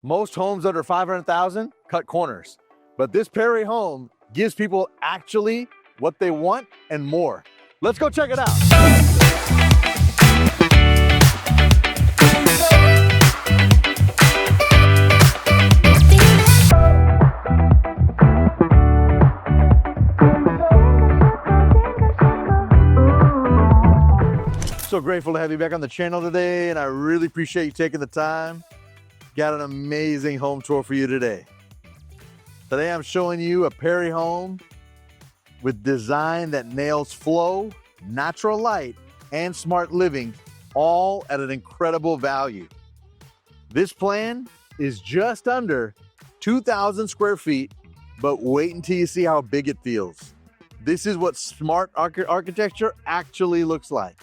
Most homes under 500,000 cut corners, but this Perry home gives people actually what they want and more. Let's go check it out. So grateful to have you back on the channel today, and I really appreciate you taking the time. Got an amazing home tour for you today. Today I'm showing you a Perry home with design that nails flow, natural light, and smart living, all at an incredible value. This plan is just under 2,000 square feet, but wait until you see how big it feels. This is what smart architecture actually looks like.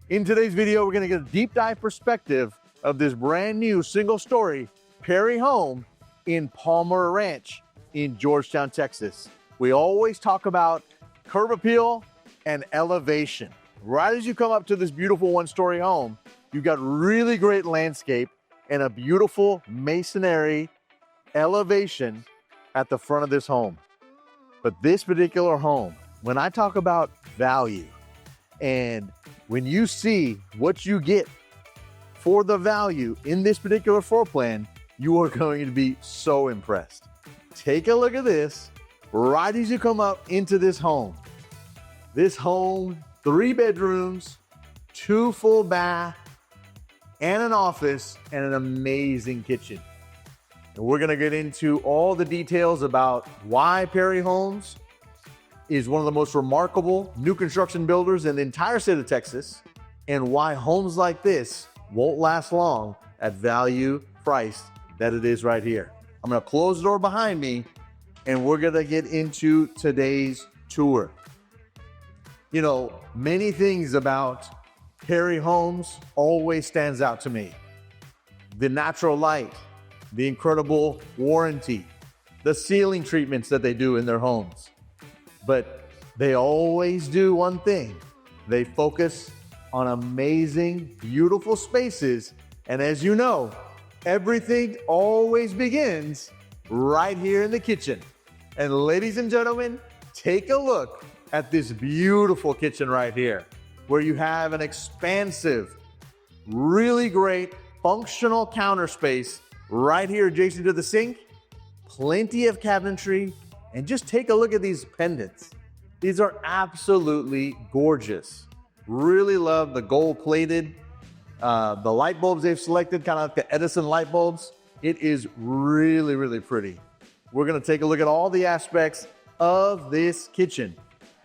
In today's video, we're gonna get a deep dive perspective of this brand new single story Perry home in Parmer Ranch in Georgetown, Texas. We always talk about curb appeal and elevation. Right as you come up to this beautiful one-story home, you've got really great landscape and a beautiful masonry elevation at the front of this home. But this particular home, when I talk about value, and when you see what you get for the value in this particular floor plan, you are going to be so impressed. Take a look at this right as you come up into this home. This home, 3 bedrooms, 2 full bath, and an office, and an amazing kitchen. And we're gonna get into all the details about why Perry Homes is one of the most remarkable new construction builders in the entire state of Texas, and why homes like this won't last long at value price that it is right here. I'm gonna close the door behind me, and we're gonna get into today's tour. You know, many things about Perry Homes always stands out to me. The natural light, the incredible warranty, the ceiling treatments that they do in their homes. But they always do one thing. They focus on amazing, beautiful spaces. And as you know, everything always begins right here in the kitchen. And ladies and gentlemen, take a look at this beautiful kitchen right here, where you have an expansive, really great functional counter space right here adjacent to the sink, plenty of cabinetry, and just take a look at these pendants. These are absolutely gorgeous. Really love the gold plated, the light bulbs they've selected, kind of like the Edison light bulbs. It is really, really pretty. We're gonna take a look at all the aspects of this kitchen,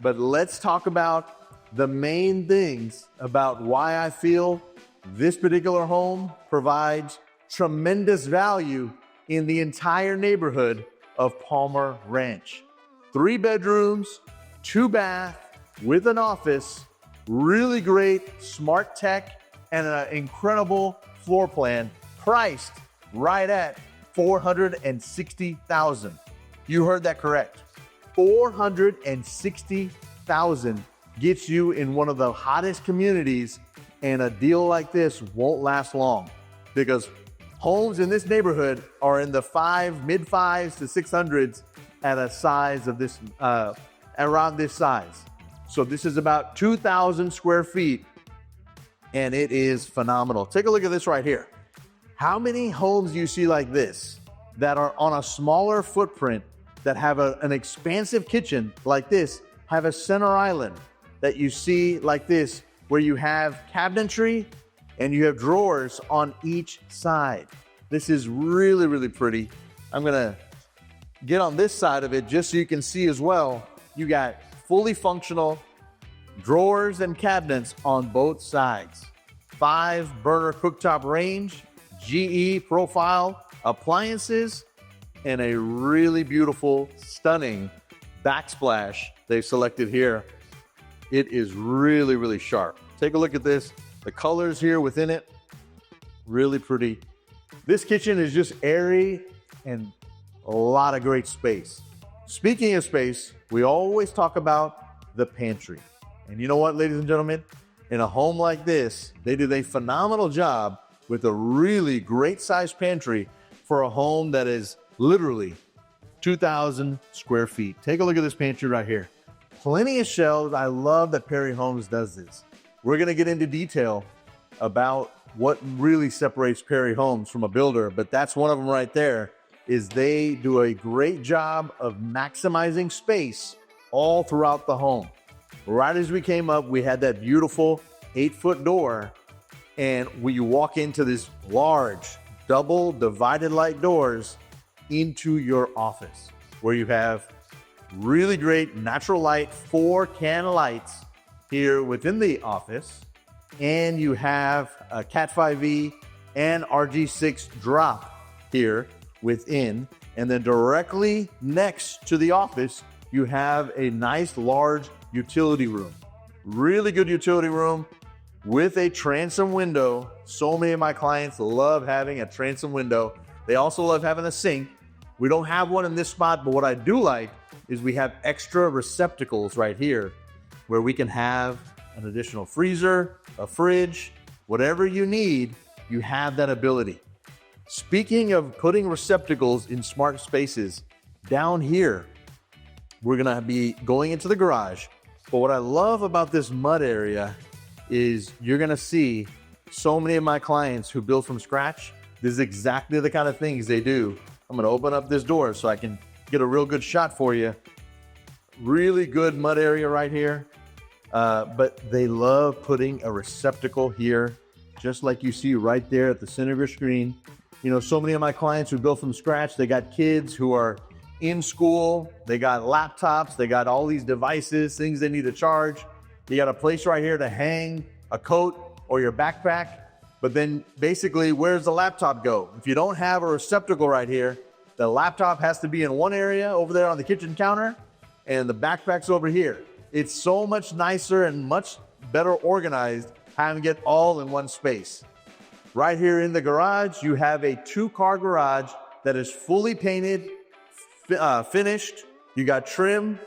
but let's talk about the main things about why I feel this particular home provides tremendous value in the entire neighborhood of Parmer Ranch. 3 bedrooms, 2 bath with an office, really great smart tech, and an incredible floor plan priced right at $460,000. You heard that correct. $460,000 gets you in one of the hottest communities, and a deal like this won't last long because homes in this neighborhood are in the mid fives to 600s at a size of this, around this size. So this is about 2,000 square feet, and it is phenomenal. Take a look at this right here. How many homes do you see like this that are on a smaller footprint that have an expansive kitchen like this, have a center island that you see like this, where you have cabinetry and you have drawers on each side? This is really, really pretty. I'm gonna get on this side of it just so you can see as well. You got fully functional drawers and cabinets on both sides. 5-burner cooktop range, GE profile appliances, and a really beautiful, stunning backsplash they've selected here. It is really, really sharp. Take a look at this. The colors here within it, really pretty. This kitchen is just airy and a lot of great space. Speaking of space, we always talk about the pantry. And you know what, ladies and gentlemen? In a home like this, they did a phenomenal job with a really great sized pantry for a home that is literally 2,000 square feet. Take a look at this pantry right here. Plenty of shelves. I love that Perry Homes does this. We're going to get into detail about what really separates Perry Homes from a builder, but that's one of them right there, is they do a great job of maximizing space all throughout the home. Right as we came up, we had that beautiful 8-foot door, and when you walk into this large double divided light doors into your office, where you have really great natural light, 4 can lights here within the office, and you have a Cat 5e and RG6 drop here within, and then directly next to the office, you have a nice large utility room. Really good utility room with a transom window. So many of my clients love having a transom window. They also love having a sink. We don't have one in this spot, but what I do like is we have extra receptacles right here where we can have an additional freezer, a fridge, whatever you need, you have that ability. Speaking of putting receptacles in smart spaces, down here, we're gonna be going into the garage. But what I love about this mud area is you're gonna see so many of my clients who build from scratch. This is exactly the kind of things they do. I'm gonna open up this door so I can get a real good shot for you. Really good mud area right here. But they love putting a receptacle here, just like you see right there at the center of your screen. You know, so many of my clients who build from scratch, they got kids who are in school, they got laptops, they got all these devices, things they need to charge. You got a place right here to hang a coat or your backpack. But then basically, where's the laptop go? If you don't have a receptacle right here, the laptop has to be in one area over there on the kitchen counter, and the backpack's over here. It's so much nicer and much better organized having it all in one space. Right here in the garage, you have a 2-car garage that is fully painted, finished. You got trim,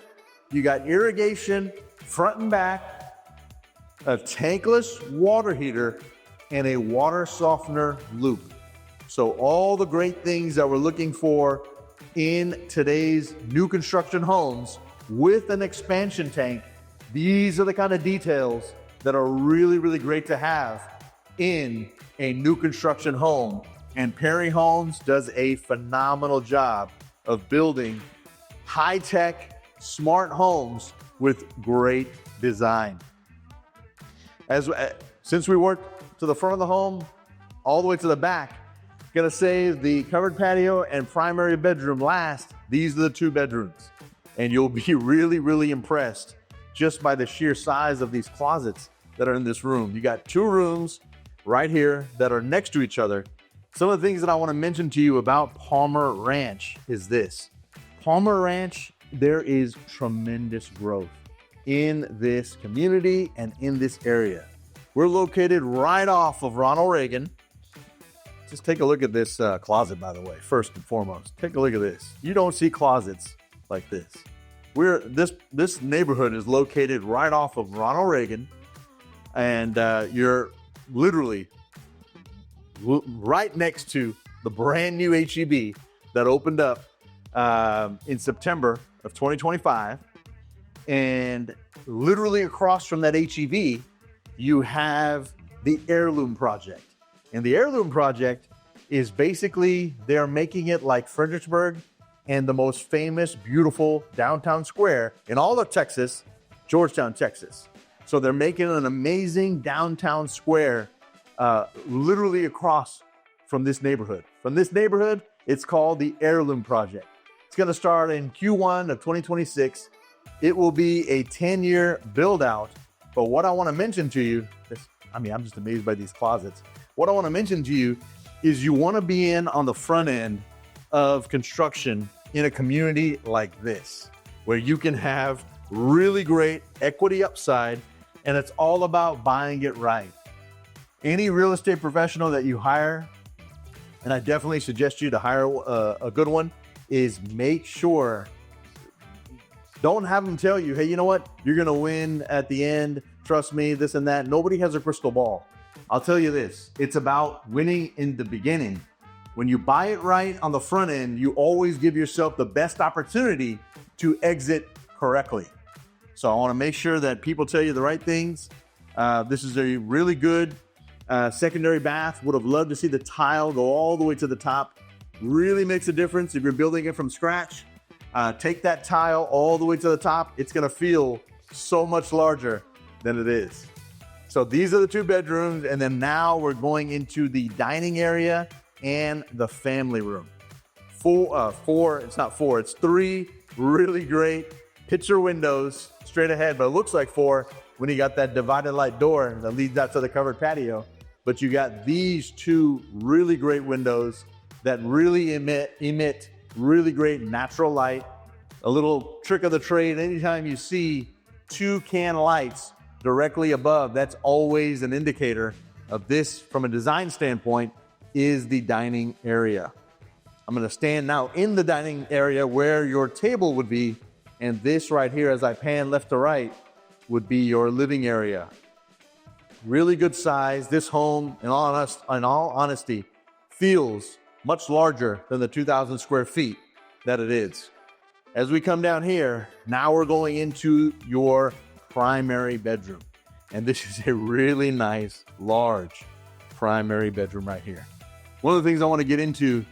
you got irrigation, front and back, a tankless water heater, and a water softener loop. So all the great things that we're looking for in today's new construction homes with an expansion tank, these are the kind of details that are really, really great to have in a new construction home. And Perry Homes does a phenomenal job of building high-tech, smart homes with great design. Since we worked to the front of the home, all the way to the back, gonna save the covered patio and primary bedroom last. These are the 2 bedrooms. And you'll be really, really impressed just by the sheer size of these closets that are in this room. You got 2 rooms right here that are next to each other. Some of the things that I wanna mention to you about Parmer Ranch is this. Parmer Ranch, there is tremendous growth in this community and in this area. We're located right off of Ronald Reagan. Just take a look at this closet, by the way, first and foremost. Take a look at this. You don't see closets like this. This neighborhood is located right off of Ronald Reagan, and you're literally right next to the brand new HEB that opened up in September of 2025. And literally across from that HEB, you have the Heirloom Project. And the Heirloom Project is basically, they're making it like Fredericksburg and the most famous, beautiful downtown square in all of Texas, Georgetown, Texas. So they're making an amazing downtown square literally across from this neighborhood. From this neighborhood, it's called the Heirloom Project. It's gonna start in Q1 of 2026. It will be a 10-year build out. But what I wanna mention to you, I'm just amazed by these closets. What I wanna mention to you is you wanna be in on the front end of construction in a community like this, where you can have really great equity upside, and it's all about buying it right. Any real estate professional that you hire, and I definitely suggest you to hire a good one, is make sure, don't have them tell you, hey, you know what? You're gonna win at the end. Trust me, this and that. Nobody has a crystal ball. I'll tell you this, it's about winning in the beginning When you buy it right on the front end, you always give yourself the best opportunity to exit correctly. So I want to make sure that people tell you the right things. This is a really good secondary bath. Would have loved to see the tile go all the way to the top. Really makes a difference if you're building it from scratch. Take that tile all the way to the top. It's going to feel so much larger than it is. So these are the 2 bedrooms. And then now we're going into the dining area and the family room. It's 3 really great picture windows straight ahead, but it looks like 4 when you got that divided light door that leads out to the covered patio. But you got these 2 really great windows that really emit really great natural light. A little trick of the trade, anytime you see 2 can lights directly above, that's always an indicator of this, from a design standpoint, is the dining area. I'm gonna stand now in the dining area where your table would be, and this right here, as I pan left to right, would be your living area. Really good size. This home, in all honesty, feels much larger than the 2,000 square feet that it is. As we come down here, now we're going into your primary bedroom. And this is a really nice, large primary bedroom right here. One of the things I want to get into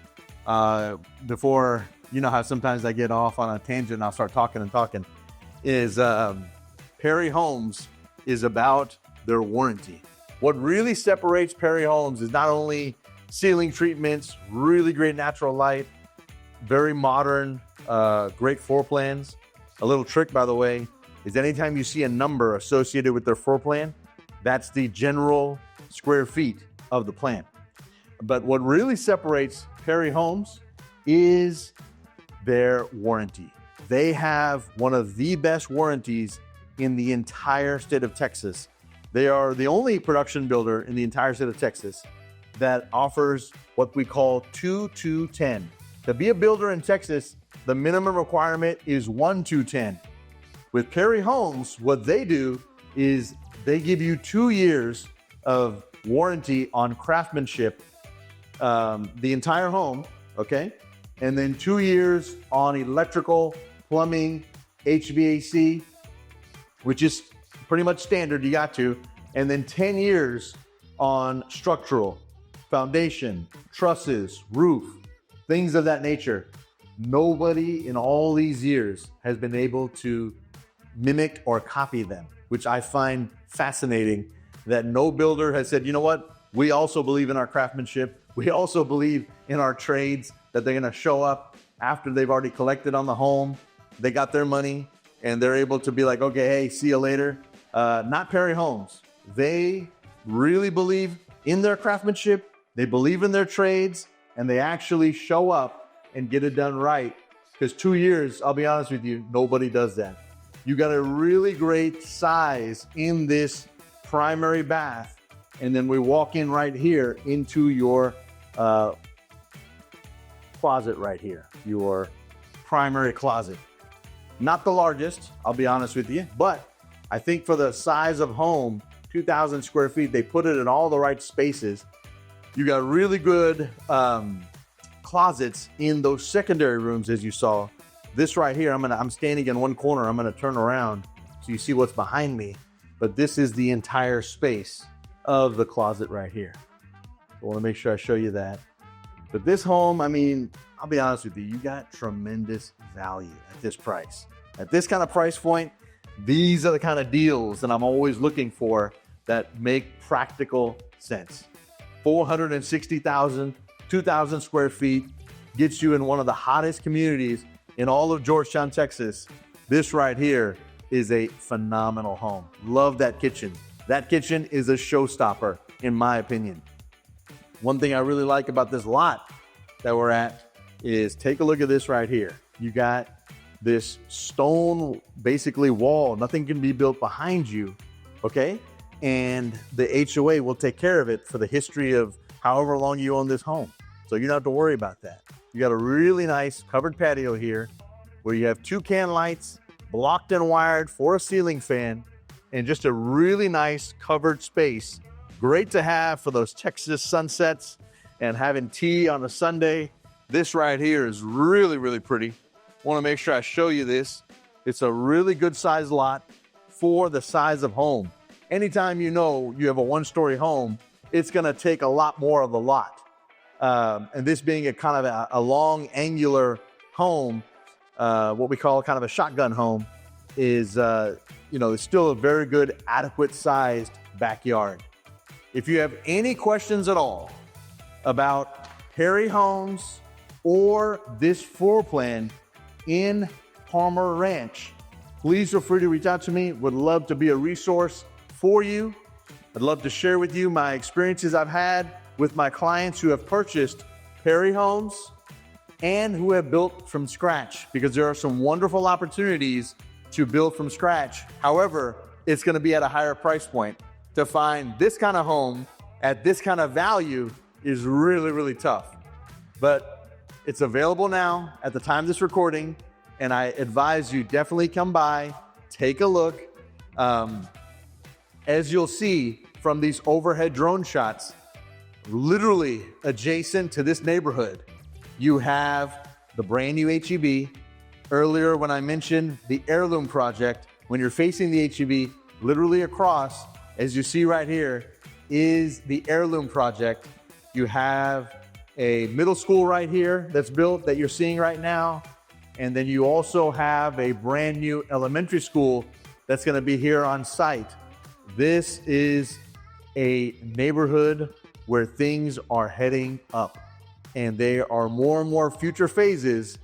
before, you know how sometimes I get off on a tangent and I'll start talking, is Perry Homes is about their warranty. What really separates Perry Homes is not only ceiling treatments, really great natural light, very modern, great floor plans. A little trick, by the way, is anytime you see a number associated with their floor plan, that's the general square feet of the plan. But what really separates Perry Homes is their warranty. They have one of the best warranties in the entire state of Texas. They are the only production builder in the entire state of Texas that offers what we call 2-2-10. To be a builder in Texas, the minimum requirement is 1-2-10. With Perry Homes, what they do is they give you 2 years of warranty on craftsmanship, the entire home, okay? And then 2 years on electrical, plumbing, HVAC, which is pretty much standard, you got to. And then 10 years on structural, foundation, trusses, roof, things of that nature. Nobody in all these years has been able to mimic or copy them, which I find fascinating, that no builder has said, you know what, we also believe in our craftsmanship. We also believe in our trades, that they're gonna show up after they've already collected on the home. They got their money and they're able to be like, okay, hey, see you later. Not Perry Homes. They really believe in their craftsmanship. They believe in their trades, and they actually show up and get it done right. Because 2 years, I'll be honest with you, nobody does that. You got a really great size in this primary bath. And then we walk in right here into your closet right here, your primary closet. Not the largest, I'll be honest with you, but I think for the size of home, 2,000 square feet, they put it in all the right spaces. You got really good closets in those secondary rooms, as you saw. This right here, I'm standing in one corner. I'm gonna turn around so you see what's behind me. But this is the entire space of the closet right here. I wanna make sure I show you that. But this home, I mean, I'll be honest with you, you got tremendous value at this price. At this kind of price point, these are the kind of deals that I'm always looking for that make practical sense. 460,000, 2,000 square feet, gets you in one of the hottest communities in all of Georgetown, Texas. This right here is a phenomenal home. Love that kitchen. That kitchen is a showstopper, in my opinion. One thing I really like about this lot that we're at is take a look at this right here. You got this stone, basically wall. Nothing can be built behind you, okay? And the HOA will take care of it for the history of however long you own this home. So you don't have to worry about that. You got a really nice covered patio here where you have 2 can lights, blocked and wired for a ceiling fan, and just a really nice covered space. Great to have for those Texas sunsets and having tea on a Sunday. This right here is really, really pretty. Want to make sure I show you this. It's a really good sized lot for the size of home. Anytime you know you have a one-story home, it's going to take a lot more of the lot. And this being a kind of a long, angular home, what we call kind of a shotgun home, is it's still a very good, adequate sized backyard. If you have any questions at all about Perry Homes or this floor plan in Parmer Ranch, please feel free to reach out to me. Would love to be a resource for you. I'd love to share with you my experiences I've had with my clients who have purchased Perry Homes and who have built from scratch, because there are some wonderful opportunities to build from scratch. However, it's going to be at a higher price point. To find this kind of home at this kind of value is really, really tough. But it's available now at the time of this recording, and I advise you definitely come by, take a look. As you'll see from these overhead drone shots, literally adjacent to this neighborhood, you have the brand new HEB. Earlier when I mentioned the heirloom project, when you're facing the HEB, literally across, as you see right here, is the heirloom project. You have a middle school right here that's built that you're seeing right now. And then you also have a brand new elementary school that's going to be here on site. This is a neighborhood where things are heading up, and there are more and more future phases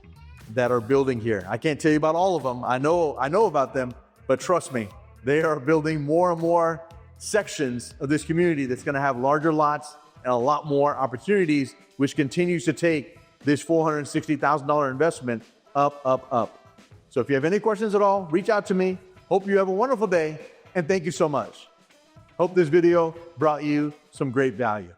that are building here. I can't tell you about all of them. I know about them, but trust me, they are building more and more sections of this community that's going to have larger lots and a lot more opportunities, which continues to take this $460,000 investment up, up, up. So if you have any questions at all, reach out to me. Hope you have a wonderful day, and thank you so much. Hope this video brought you some great value.